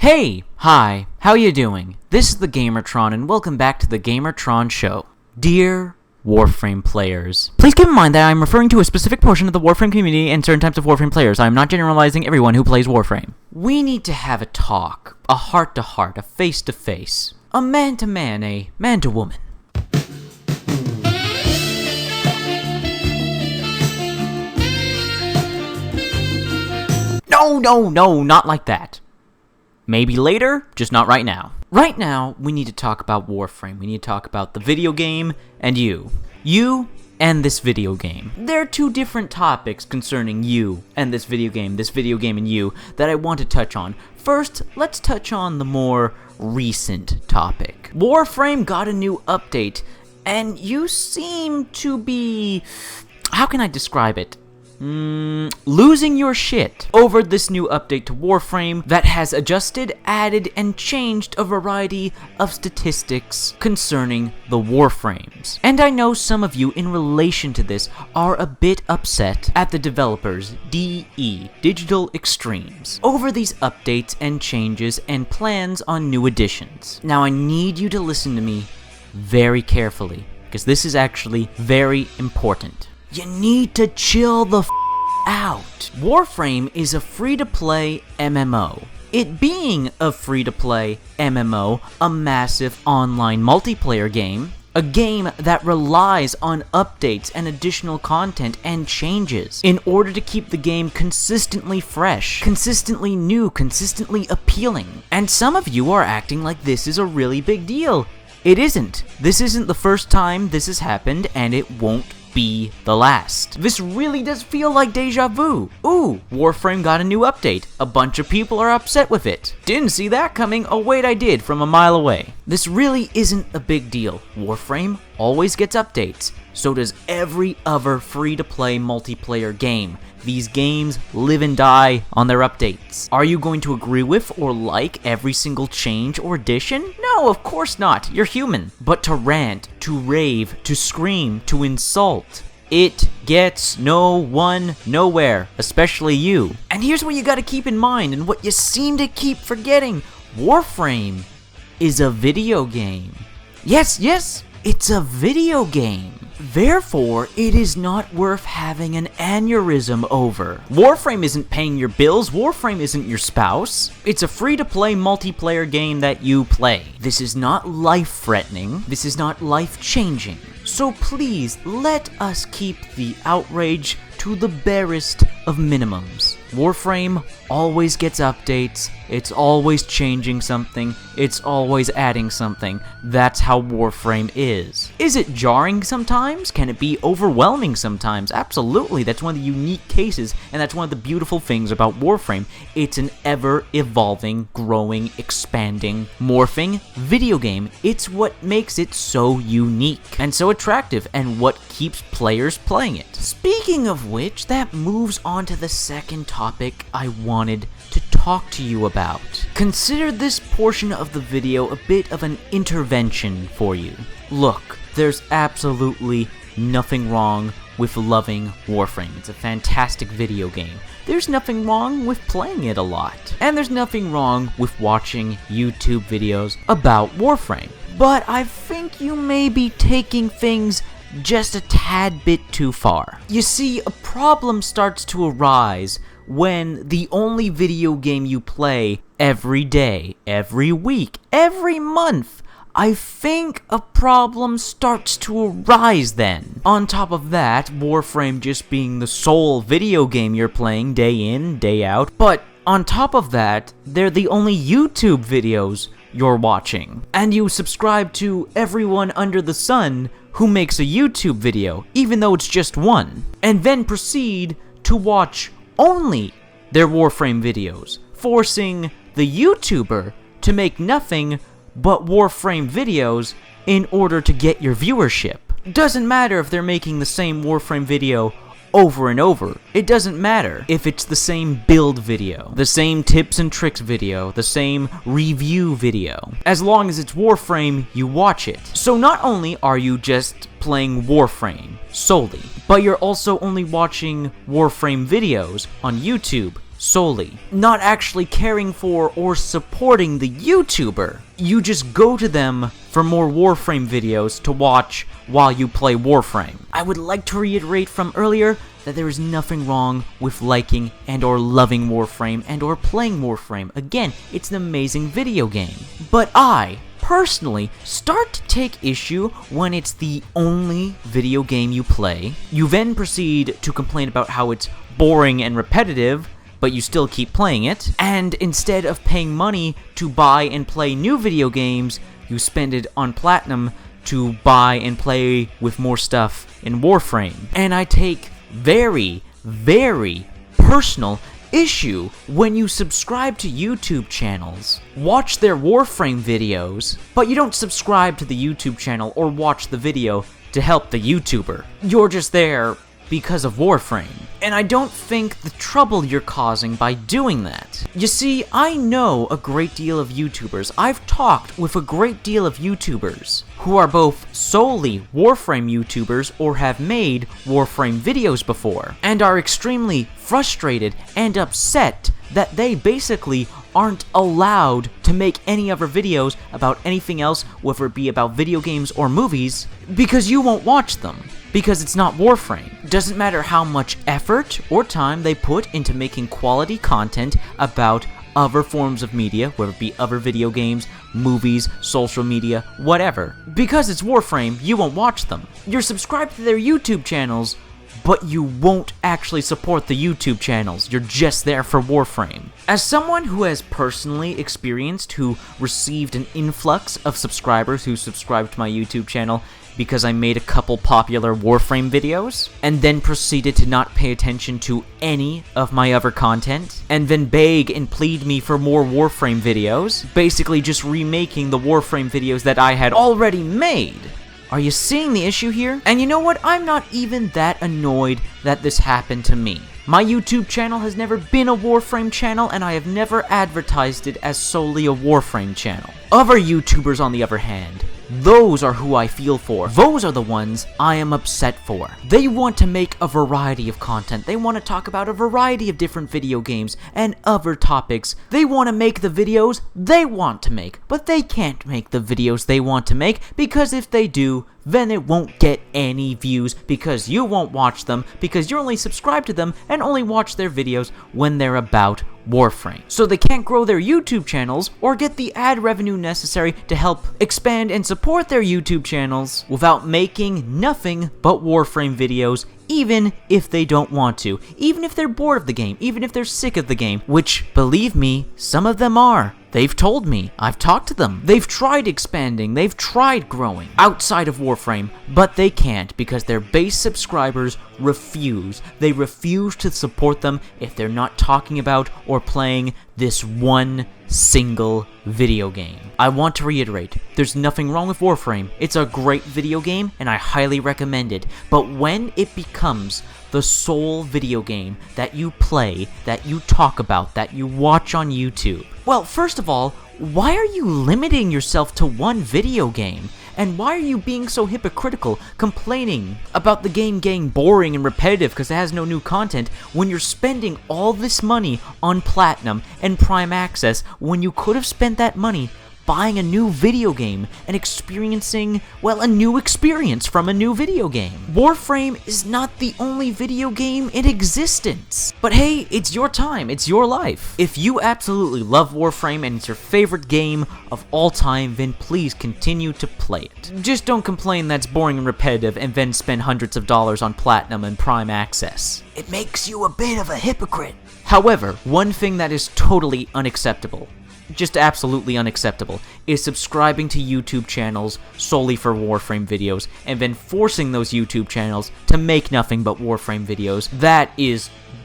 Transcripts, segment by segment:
Hey! Hi, how you doing? This is the Gamertron and welcome back to the Gamertron Show. Dear Warframe players, please keep in mind that I am referring to a specific portion of the Warframe community and certain types of Warframe players. I am not generalizing everyone who plays Warframe. We need to have a talk, a heart-to-heart, a face-to-face, a man-to-man, a man-to-woman. No, not like that. Maybe later, just not right now. Right now, we need to talk about Warframe. We need to talk about the video game and you. You and this video game. There are two different topics concerning you and this video game and you, that I want to touch on. First, let's touch on the more recent topic. Warframe got a new update, and you seem to be... how can I describe it? Losing your shit over this new update to Warframe that has adjusted, added, and changed a variety of statistics concerning the Warframes. And I know some of you in relation to this are a bit upset at the developers, DE, Digital Extremes, over these updates and changes and plans on new additions. Now I need you to listen to me very carefully, because this is actually very important. You need to chill the out. Warframe is a free-to-play MMO. It being a free-to-play MMO, a massive online multiplayer game, a game that relies on updates and additional content and changes in order to keep the game consistently fresh, consistently new, consistently appealing. And some of you are acting like this is a really big deal. It isn't. This isn't the first time this has happened, and it won't be the last. This really does feel like deja vu. Ooh, Warframe got a new update. A bunch of people are upset with it. Didn't see that coming. Oh wait, I did, from a mile away. This really isn't a big deal. Warframe always gets updates. So does every other free-to-play multiplayer game. These games live and die on their updates. Are you going to agree with or like every single change or addition? No, of course not. You're human. But to rant, to rave, to scream, to insult, it gets no one nowhere, especially you. And here's what you gotta keep in mind, and what you seem to keep forgetting. Warframe is a video game. Yes, it's a video game. Therefore, it is not worth having an aneurysm over. Warframe isn't paying your bills, Warframe isn't your spouse. It's a free-to-play multiplayer game that you play. This is not life-threatening, this is not life-changing. So please, let us keep the outrage to the barest of minimums. Warframe always gets updates, it's always changing something, it's always adding something. That's how Warframe is. Is it jarring sometimes? Can it be overwhelming sometimes? Absolutely, that's one of the unique cases, and that's one of the beautiful things about Warframe. It's an ever-evolving, growing, expanding, morphing video game. It's what makes it so unique, and so attractive, and what keeps players playing it. Speaking of which, that moves on to the second topic I wanted to talk to you about. Consider this portion of the video a bit of an intervention for you. Look, there's absolutely nothing wrong with loving Warframe. It's a fantastic video game. There's nothing wrong with playing it a lot. And there's nothing wrong with watching YouTube videos about Warframe. But I think you may be taking things just a tad bit too far. You see, a problem starts to arise when the only video game you play every day, every week, every month, I think a problem starts to arise then. On top of that, Warframe just being the sole video game you're playing day in, day out, but on top of that, they're the only YouTube videos you're watching. And you subscribe to everyone under the sun who makes a YouTube video, even though it's just one, and then proceed to watch only their Warframe videos, forcing the YouTuber to make nothing but Warframe videos in order to get your viewership. Doesn't matter if they're making the same Warframe video over and over. It doesn't matter if it's the same build video, the same tips and tricks video, the same review video. As long as it's Warframe, you watch it. So not only are you just playing Warframe solely, but you're also only watching Warframe videos on YouTube solely, not actually caring for or supporting the YouTuber. You just go to them for more Warframe videos to watch while you play Warframe. I would like to reiterate from earlier that there is nothing wrong with liking and or loving Warframe and or playing Warframe. Again, it's an amazing video game. But I personally start to take issue when it's the only video game you play. You then proceed to complain about how it's boring and repetitive, but you still keep playing it. And instead of paying money to buy and play new video games, you spend it on Platinum to buy and play with more stuff in Warframe. And I take very, very personal issue when you subscribe to YouTube channels, watch their Warframe videos, but you don't subscribe to the YouTube channel or watch the video to help the YouTuber. You're just there because of Warframe. And I don't think the trouble you're causing by doing that. You see, I know a great deal of YouTubers. I've talked with a great deal of YouTubers who are both solely Warframe YouTubers or have made Warframe videos before, and are extremely frustrated and upset that they basically aren't allowed to make any other videos about anything else, whether it be about video games or movies, because you won't watch them. Because it's not Warframe. Doesn't matter how much effort or time they put into making quality content about other forms of media, whether it be other video games, movies, social media, whatever. Because it's Warframe, you won't watch them. You're subscribed to their YouTube channels, but you won't actually support the YouTube channels. You're just there for Warframe. As someone who has personally experienced who received an influx of subscribers who subscribed to my YouTube channel because I made a couple popular Warframe videos, and then proceeded to not pay attention to any of my other content, and then beg and plead me for more Warframe videos, basically just remaking the Warframe videos that I had already made. Are you seeing the issue here? And you know what? I'm not even that annoyed that this happened to me. My YouTube channel has never been a Warframe channel, and I have never advertised it as solely a Warframe channel. Other YouTubers, on the other hand, those are who I feel for. Those are the ones I am upset for. They want to make a variety of content. They want to talk about a variety of different video games and other topics. They want to make the videos they want to make, but they can't make the videos they want to make, because if they do, then it won't get any views, because you won't watch them, because you're only subscribed to them and only watch their videos when they're about Warframe. So they can't grow their YouTube channels or get the ad revenue necessary to help expand and support their YouTube channels without making nothing but Warframe videos, even if they don't want to, even if they're bored of the game, even if they're sick of the game, which, believe me, some of them are. They've told me, I've talked to them, they've tried expanding, they've tried growing outside of Warframe, but they can't because their base subscribers refuse. They refuse to support them if they're not talking about or playing this one single video game. I want to reiterate, there's nothing wrong with Warframe. It's a great video game and I highly recommend it, but when it becomes the sole video game that you play, that you talk about, that you watch on YouTube, well, first of all, why are you limiting yourself to one video game? And why are you being so hypocritical, complaining about the game getting boring and repetitive because it has no new content, when you're spending all this money on Platinum and Prime Access, when you could have spent that money buying a new video game and experiencing, well, a new experience from a new video game? Warframe is not the only video game in existence. But hey, it's your time, it's your life. If you absolutely love Warframe and it's your favorite game of all time, then please continue to play it. Just don't complain that's boring and repetitive and then spend hundreds of dollars on Platinum and Prime Access. It makes you a bit of a hypocrite. However, one thing that is totally unacceptable, just absolutely unacceptable, is subscribing to YouTube channels solely for Warframe videos and then forcing those YouTube channels to make nothing but Warframe videos.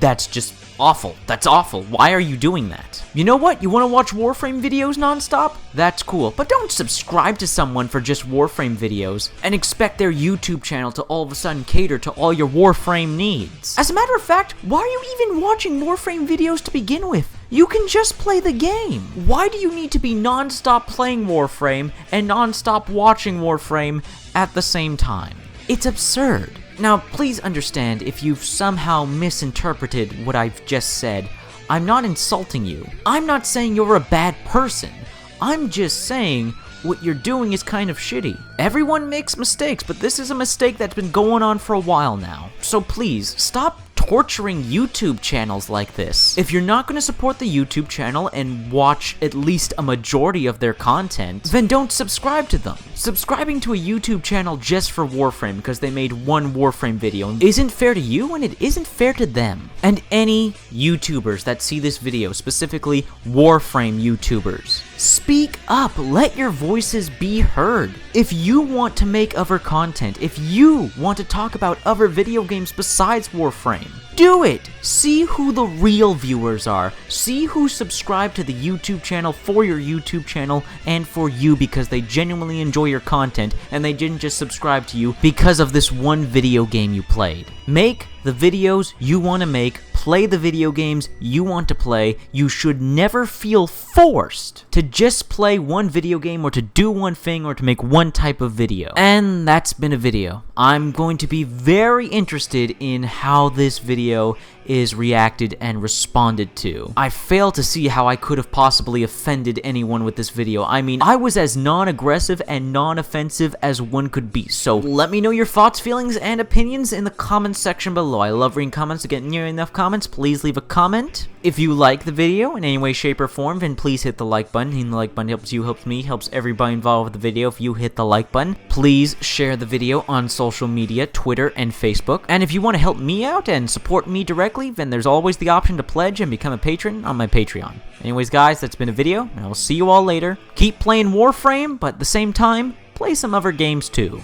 That's just awful. That's awful. Why are you doing that? You know what? You want to watch Warframe videos nonstop? That's cool. But don't subscribe to someone for just Warframe videos and expect their YouTube channel to all of a sudden cater to all your Warframe needs. As a matter of fact, why are you even watching Warframe videos to begin with? You can just play the game. Why do you need to be non-stop playing Warframe and non-stop watching Warframe at the same time? It's absurd. Now, please understand if you've somehow misinterpreted what I've just said. I'm not insulting you. I'm not saying you're a bad person. I'm just saying what you're doing is kind of shitty. Everyone makes mistakes, but this is a mistake that's been going on for a while now. So please, stop torturing YouTube channels like this. If you're not going to support the YouTube channel and watch at least a majority of their content, then don't subscribe to them. Subscribing to a YouTube channel just for Warframe because they made one Warframe video isn't fair to you, and it isn't fair to them. And any YouTubers that see this video, specifically Warframe YouTubers, speak up, let your voices be heard. If you want to make other content, if you want to talk about other video games besides Warframe, do it! See who the real viewers are. See who subscribe to the YouTube channel for your YouTube channel and for you because they genuinely enjoy your content and they didn't just subscribe to you because of this one video game you played. Make the videos you want to make, play the video games you want to play. You should never feel forced to just play one video game or to do one thing or to make one type of video. And that's been a video. I'm going to be very interested in how this video is reacted and responded to. I fail to see how I could have possibly offended anyone with this video. I mean, I was as non-aggressive and non-offensive as one could be. So let me know your thoughts, feelings, and opinions in the comments section below. I love reading comments. To get near enough comments, please leave a comment. If you like the video in any way, shape, or form, then please hit the like button. Hitting the like button helps you, helps me, helps everybody involved with the video. If you hit the like button, please share the video on social media, Twitter, and Facebook. And if you want to help me out and support me directly, then there's always the option to pledge and become a patron on my Patreon. Anyways, guys, that's been a video, and I will see you all later. Keep playing Warframe, but at the same time, play some other games too.